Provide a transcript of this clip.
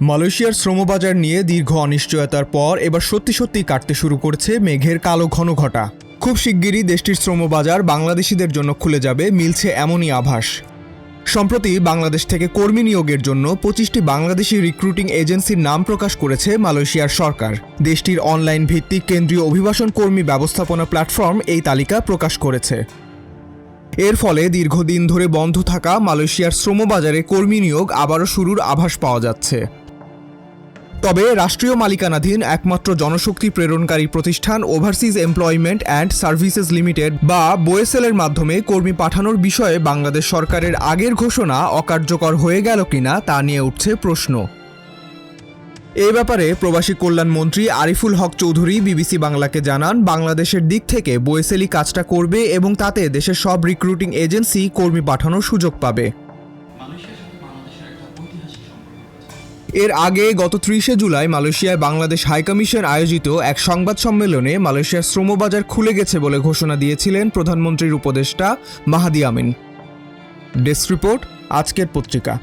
মালয়েশিয়ার শ্রমবাজার নিয়ে দীর্ঘ অনিশ্চয়তার পর এবার সত্যি কাটতে শুরু করেছে মেঘের কালো ঘন ঘটা। খুব শিগগিরই দেশটির শ্রমবাজার বাংলাদেশিদের জন্য খুলে যাবে, মিলছে এমনই আভাস। সম্প্রতি বাংলাদেশ থেকে কর্মী নিয়োগের জন্য 25টি বাংলাদেশি রিক্রুটিং এজেন্সির নাম প্রকাশ করেছে মালয়েশিয়ার সরকার। দেশটির অনলাইন ভিত্তিক কেন্দ্রীয় অভিবাসন কর্মী ব্যবস্থাপনা প্ল্যাটফর্ম এই তালিকা প্রকাশ করেছে। এর ফলে দীর্ঘদিন ধরে বন্ধ থাকা মালয়েশিয়ার শ্রমবাজারে কর্মী নিয়োগ আবারও শুরুর আভাস পাওয়া যাচ্ছে। তবে রাষ্ট্রীয় মালিকানাধীন একমাত্র জনশক্তি প্রেরণকারী প্রতিষ্ঠান overseas employment and services limited বা বোয়েসেলের মাধ্যমে কর্মী পাঠানোর বিষয়ে বাংলাদেশ সরকারের আগের ঘোষণা অকার্যকর হয়ে গেল কিনা তা নিয়ে উঠছে প্রশ্ন। এ ব্যাপারে প্রবাসী কল্যাণ মন্ত্রী আরিফুল হক চৌধুরী বিবিসি বাংলাকে জানান, বাংলাদেশের দিক থেকে বোয়েসেলই কাজটা করবে এবং তাতে দেশের সব রিক্রুটিং এজেন্সি কর্মী পাঠানোর সুযোগ পাবে। এর আগে গত 30শে জুলাই মালয়েশিয়ায় বাংলাদেশ হাইকমিশন আয়োজিত এক সংবাদ সম্মেলনে মালয়েশিয়ার শ্রমবাজার খুলে গেছে বলে ঘোষণা দিয়েছিলেন প্রধানমন্ত্রীর উপদেষ্টা মাহাদি আমিন। ডেস্ক রিপোর্ট, আজকের পত্রিকা।